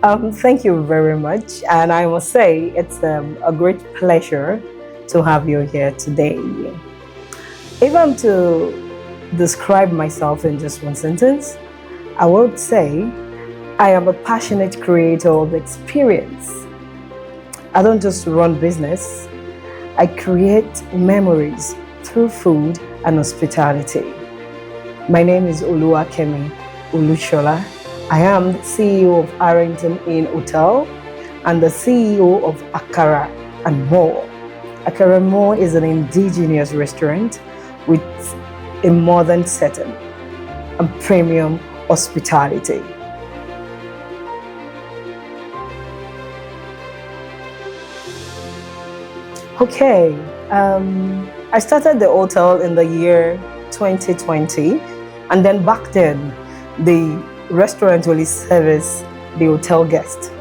Thank you very much. And I must say, it's a great pleasure to have you here today. If I'm to describe myself in just one sentence, I would say I am a passionate creator of experience. I don't just run business, I create memories through food and hospitality. My name is Oluwakemi Olushola. I am the CEO of Harrington Inn Hotel and the CEO of AkaranMore. AkaranMore is an indigenous restaurant with a modern setting and premium hospitality. Okay, I started the hotel in the year 2020, and then back then, the restaurant only service the hotel guests.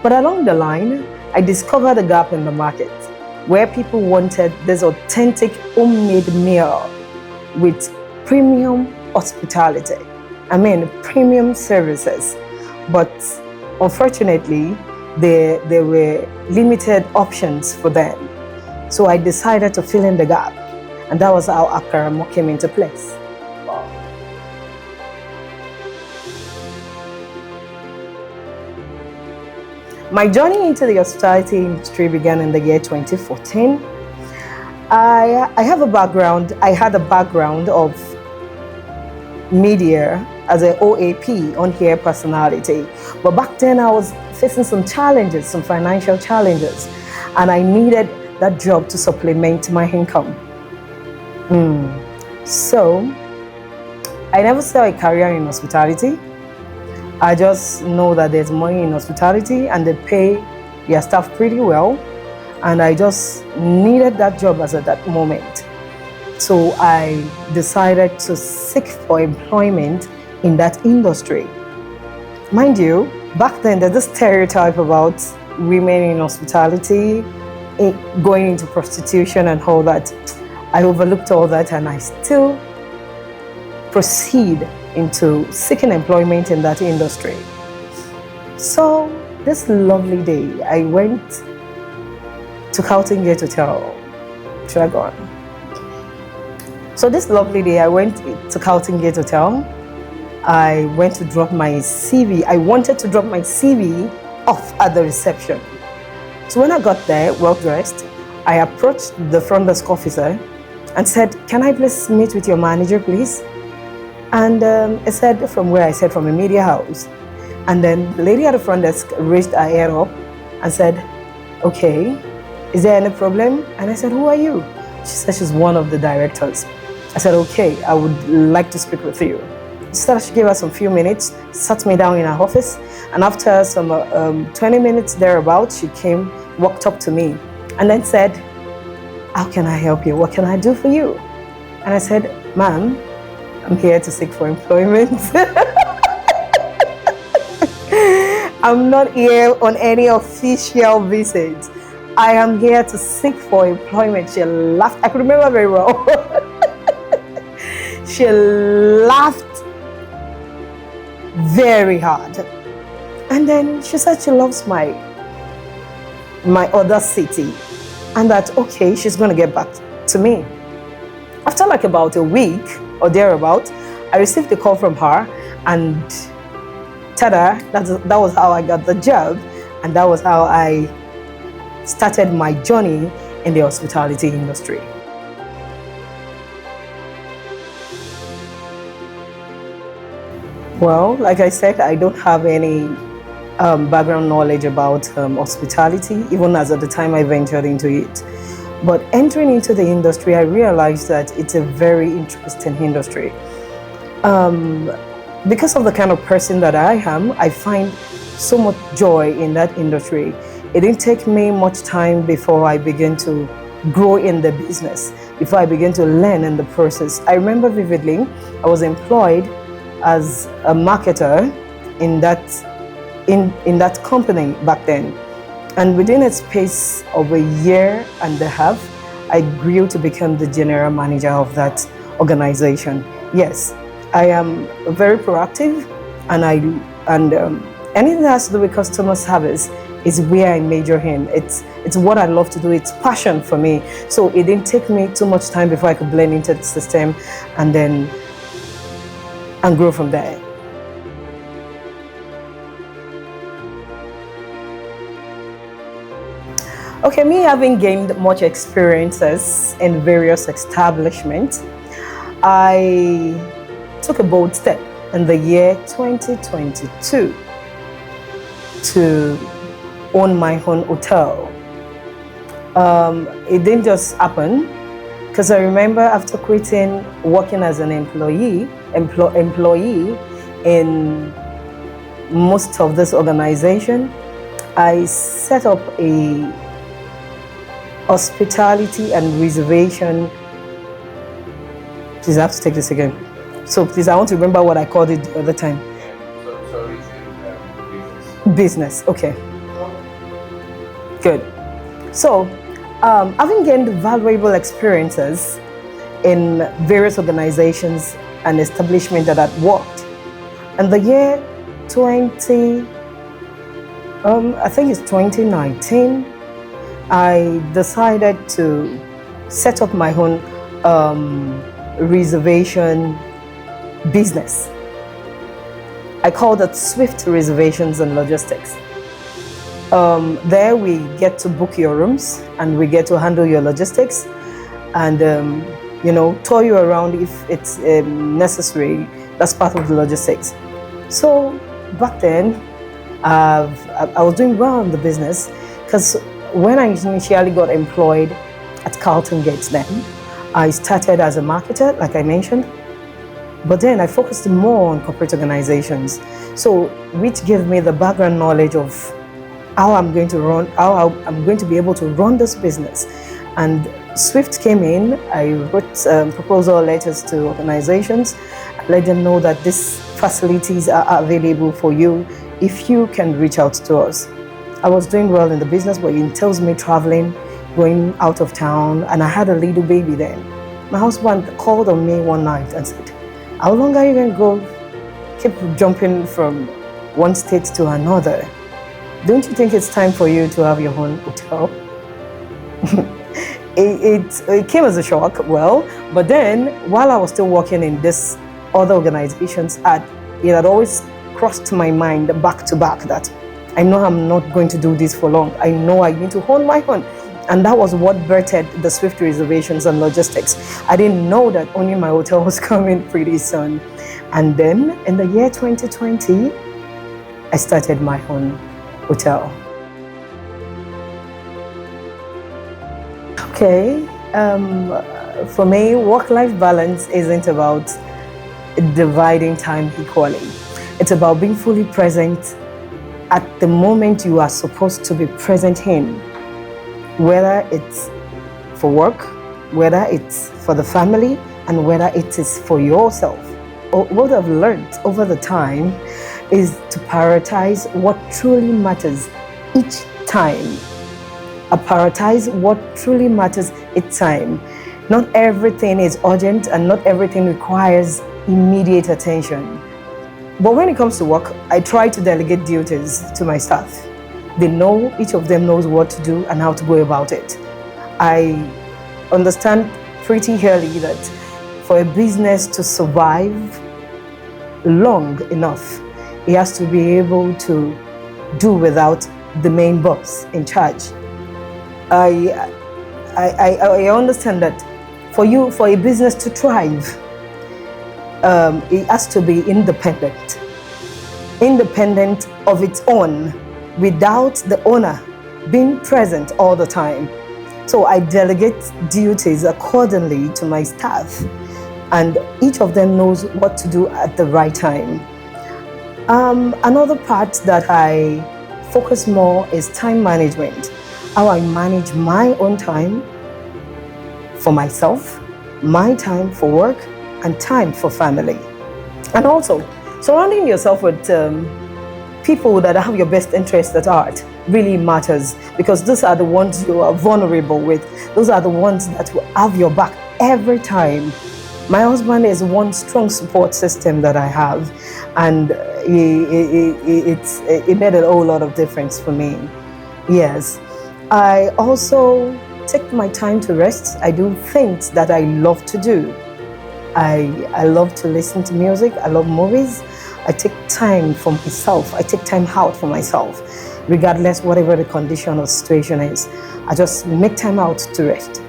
But along the line, I discovered a gap in the market where people wanted this authentic homemade meal with premium hospitality. I mean, premium services. But unfortunately, there were limited options for them. So I decided to fill in the gap. And that was how AkaranMore came into place. My journey into the hospitality industry began in the year 2014. I had a background of media as an OAP, on-air personality. But back then I was facing some challenges, some financial challenges, and I needed that job to supplement my income. So I never saw a career in hospitality. I just know that there's money in hospitality and they pay their staff pretty well. And I just needed that job as at that moment. So I decided to seek for employment in that industry. Mind you, back then there's this stereotype about women in hospitality, going into prostitution and all that. I overlooked all that and I still proceed into seeking employment in that industry. So this lovely day, I went to Harrington Hotel. Should I go on? So this lovely day, I went to Harrington Hotel. I went to drop my CV. I wanted to drop my CV off at the reception. So when I got there, well dressed, I approached the front desk officer and said, "Can I please meet with your manager, please?" And it said, "From where?" I said, "From a media house." And then the lady at the front desk raised her head up and said, "Okay, is there any problem?" And I said, "Who are you?" She said she's one of the directors. I said, "Okay, I would like to speak with you." So she gave us some few minutes, sat me down in her office, and after some 20 minutes thereabouts, she came, walked up to me, and then said, "How can I help you? What can I do for you?" And I said, "Ma'am, I'm here to seek for employment." I'm not here on any official visit. I am here to seek for employment. She laughed. I could remember very well. She laughed very hard. And then she said she loves my other city and that, okay, she's going to get back to me. After like about a week or thereabout, I received a call from her, and tada, that was how I got the job, and that was how I started my journey in the hospitality industry. Well, like I said, I don't have any background knowledge about hospitality, even as at the time I ventured into it. But entering into the industry, I realized that it's a very interesting industry. Because of the kind of person that I am, I find so much joy in that industry. It didn't take me much time before I began to grow in the business, before I began to learn in the process. I remember vividly, I was employed as a marketer in that company back then. And within a space of a year and a half, I grew to become the general manager of that organization. Yes, I am very proactive, and anything that has to do with customer service is where I major in. It's what I love to do. It's passion for me. So it didn't take me too much time before I could blend into the system and grow from there. Okay, me having gained much experiences in various establishments, I took a bold step in the year 2022 to own my own hotel. It didn't just happen, because I remember after quitting working as an employee in most of this organization, I set up a hospitality and reservation. Please, I have to take this again. So please, I want to remember what I called it the other time. So it's business. Okay. Good. So, having gained valuable experiences in various organizations and establishments that had worked, in the year 2019, I decided to set up my own reservation business. I called it Swift Reservations and Logistics. There we get to book your rooms and we get to handle your logistics and tour you around if it's necessary. That's part of the logistics. So back then, I was doing well in the business, because when I initially got employed at Carlton Gates, then I started as a marketer, like I mentioned, but then I focused more on corporate organizations, so which gave me the background knowledge of how I'm going to be able to run this business. And Swift came in. I wrote proposal letters to organizations, let them know that these facilities are available for you if you can reach out to us. I was doing well in the business, but it entails me traveling, going out of town, and I had a little baby then. My husband called on me one night and said, "How long are you going to go keep jumping from one state to another? Don't you think it's time for you to have your own hotel?" It came as a shock, but then while I was still working in this other organizations, it had always crossed my mind back to back that I know I'm not going to do this for long. I know I need to own my own. And that was what birthed the Swift Reservations and Logistics. I didn't know that owning my hotel was coming pretty soon. And then in the year 2020, I started my own hotel. Okay, for me, work-life balance isn't about dividing time equally. It's about being fully present at the moment you are supposed to be present in, whether it's for work, whether it's for the family, and whether it is for yourself. What I've learned over the time is to prioritize what truly matters each time. I prioritize what truly matters each time. Not everything is urgent and not everything requires immediate attention. But when it comes to work, I try to delegate duties to my staff. They know, each of them knows what to do and how to go about it. I understand pretty early that for a business to survive long enough, it has to be able to do without the main boss in charge. I understand that for a business to thrive, it has to be independent of its own, without the owner being present all the time. So I delegate duties accordingly to my staff, and each of them knows what to do at the right time. Another part that I focus more is time management. How I manage my own time for myself, my time for work, and time for family. And also, surrounding yourself with people that have your best interests at heart really matters, because those are the ones you are vulnerable with. Those are the ones that will have your back every time My husband is one strong support system that I have, and it made a whole lot of difference for me. Yes, I also take my time to rest. I do things that I love to do. I love to listen to music. I love movies. I take time for myself. I take time out for myself, regardless whatever the condition or situation is. I just make time out to rest.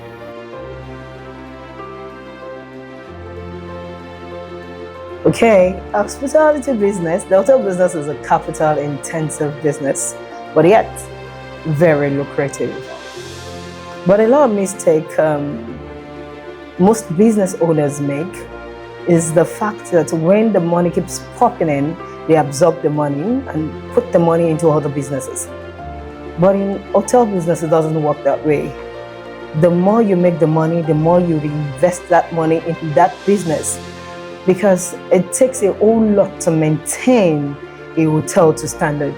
Okay, hospitality business, the hotel business is a capital intensive business, but yet very lucrative. But a lot of mistake most business owners make is the fact that when the money keeps popping in, they absorb the money and put the money into other businesses. But in hotel business, it doesn't work that way. The more you make the money, the more you reinvest that money into that business, because it takes a whole lot to maintain a hotel to standard.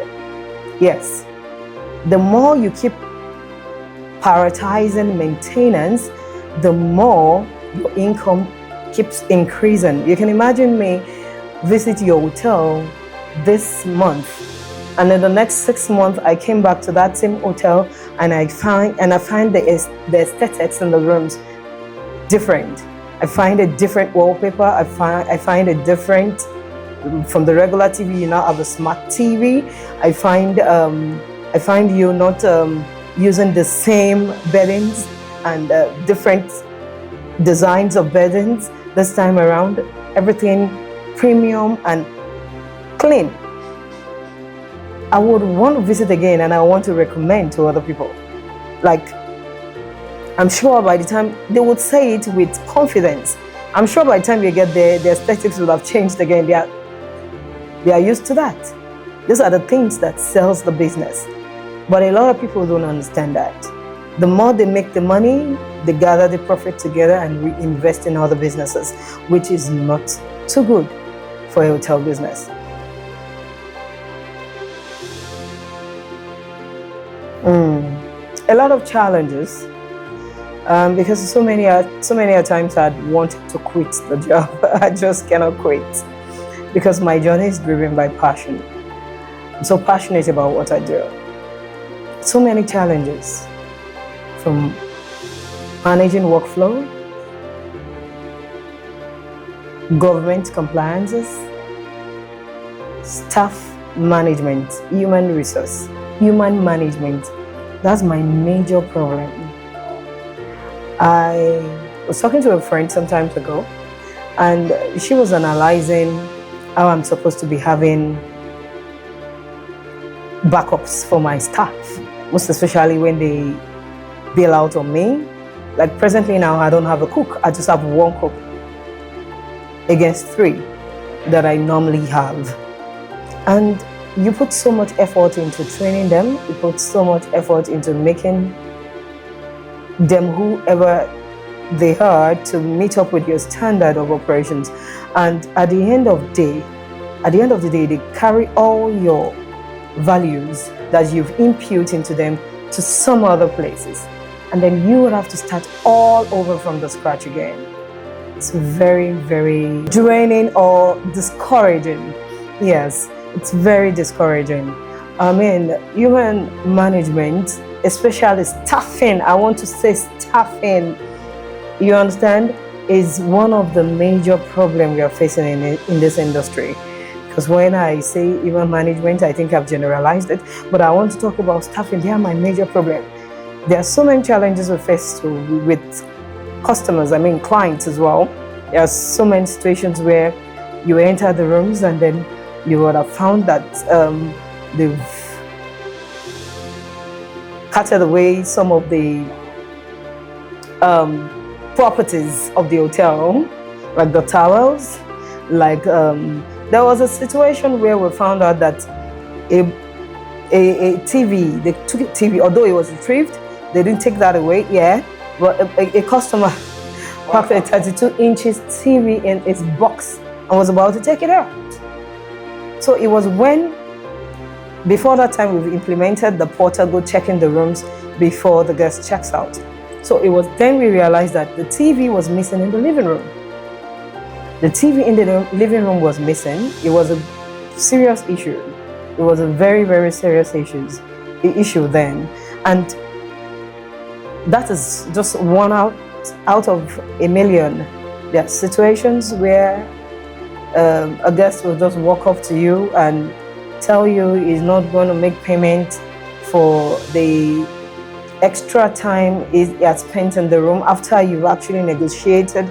Yes, the more you keep prioritizing maintenance, the more your income keeps increasing. You can imagine me visit your hotel this month, and in the next 6 months I came back to that same hotel and I find the aesthetics in the rooms different. I find a different wallpaper. I find it different from the regular TV. You now have a smart TV. I find you not using the same beddings and different designs of beddings this time around. Everything premium and clean. I would want to visit again, and I want to recommend to other people. Like, I'm sure by the time they would say it with confidence, I'm sure by the time you get there, the aesthetics will have changed again. They are used to that. These are the things that sells the business. But a lot of people don't understand that. The more they make the money, they gather the profit together and reinvest in other businesses, which is not too good for a hotel business. A lot of challenges, because so many times I'd wanted to quit the job. I just cannot quit because my journey is driven by passion. I'm so passionate about what I do. So many challenges, from managing workflow, government compliances, staff management, human management. That's my major problem. I was talking to a friend some time ago, and she was analyzing how I'm supposed to be having backups for my staff, most especially when they bail out on me. Like presently now, I don't have a cook. I just have one cook against 3 that I normally have. And you put so much effort into training them. You put so much effort into making them whoever they are to meet up with your standard of operations. And at the end of the day, they carry all your values that you've imputed into them to some other places. And then you would have to start all over from the scratch again. It's very, very draining or discouraging. Yes, it's very discouraging. I mean, human management, especially staffing, I want to say staffing, you understand, is one of the major problems we are facing in this industry. Because when I say human management, I think I've generalized it, but I want to talk about staffing. They are my major problem. There are so many challenges we face with customers, clients as well. There are so many situations where you enter the rooms and then you would have found that they've carted away some of the properties of the hotel, like the towels. Like there was a situation where we found out that a TV, they took a TV, although it was retrieved, they didn't take that away, but a customer packed a 32 inches TV in its box and was about to take it out. So it was before that time, we've implemented the porter go check in the rooms before the guest checks out. So it was then we realized that the TV was missing in the living room. The TV in the living room was missing. It was a serious issue. It was a very, very serious issue then. And that is just one out of a million. There are situations where a guest will just walk up to you and tell you he's not going to make payment for the extra time he has spent in the room after you've actually negotiated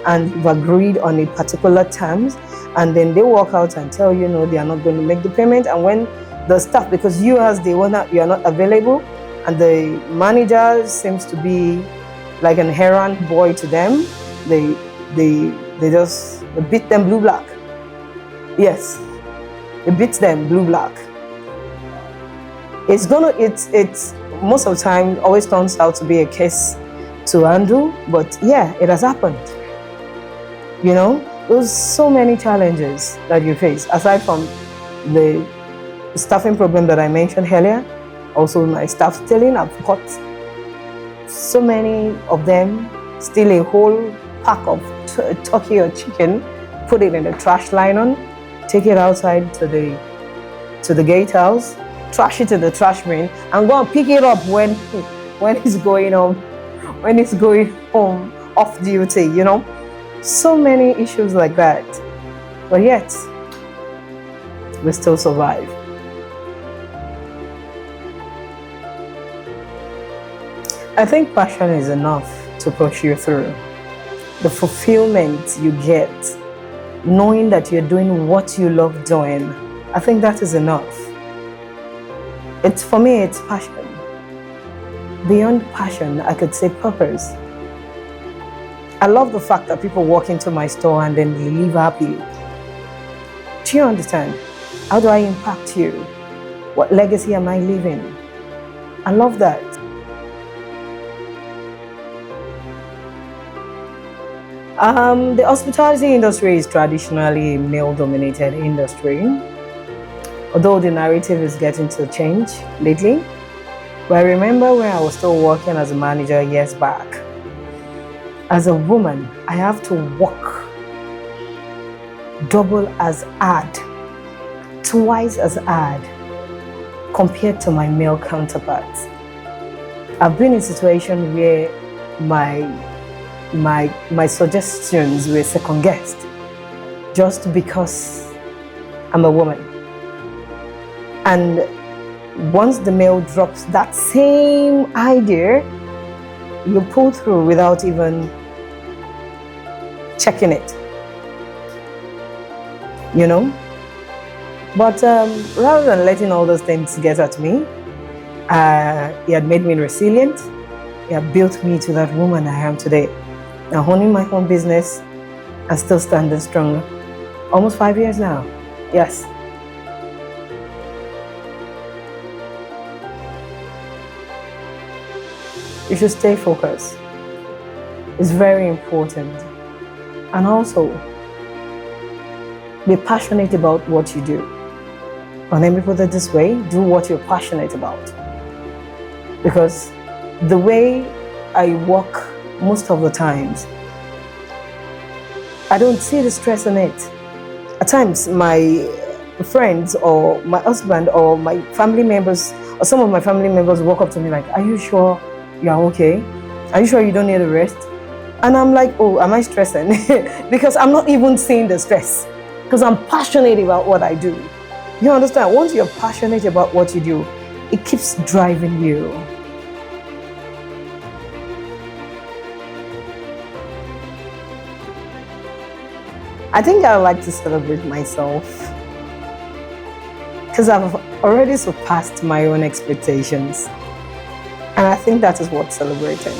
and you've agreed on a particular terms, and then they walk out and tell you no, they are not going to make the payment. And when the staff, because you as the owner, you are not available, and the manager seems to be like an errand boy to them, they just beat them blue black. Yes, it beats them blue black. It's most of the time always turns out to be a case to handle, but yeah, it has happened. You know, there's so many challenges that you face aside from the staffing problem that I mentioned earlier. Also, my staff stealing. I've got so many of them steal a whole pack of turkey or chicken, put it in a trash nylon, take it outside to the gatehouse, trash it in the trash bin, and go and pick it up when he's going home off duty. You know, so many issues like that, but yet we still survive. I think passion is enough to push you through. The fulfillment you get knowing that you're doing what you love doing, I think that is enough. For me, it's passion. Beyond passion, I could say purpose. I love the fact that people walk into my store and then they leave happily. Do you understand? How do I impact you? What legacy am I leaving? I love that. The hospitality industry is traditionally a male-dominated industry, although the narrative is getting to change lately. But I remember when I was still working as a manager years back. As a woman, I have to work double as hard, twice as hard compared to my male counterparts. I've been in situations where my suggestions were second guessed just because I'm a woman. And once the male drops that same idea, you pull through without even checking it, you know? But rather than letting all those things get at me, he had made me resilient. He had built me to that woman I am today. Now owning my own business and still standing strong. Almost 5 years now, yes. You should stay focused. It's very important. And also, be passionate about what you do. And let me put it this way, do what you're passionate about. Because the way I work most of the times, I don't see the stress in it. At times, my friends or my husband or my family members or some of my family members walk up to me like, are you sure you're okay? Are you sure you don't need a rest? And I'm like, oh, am I stressing? Because I'm not even seeing the stress. Because I'm passionate about what I do. You understand? Once you're passionate about what you do, it keeps driving you. I think I like to celebrate myself because I've already surpassed my own expectations. And I think that is worth celebrating.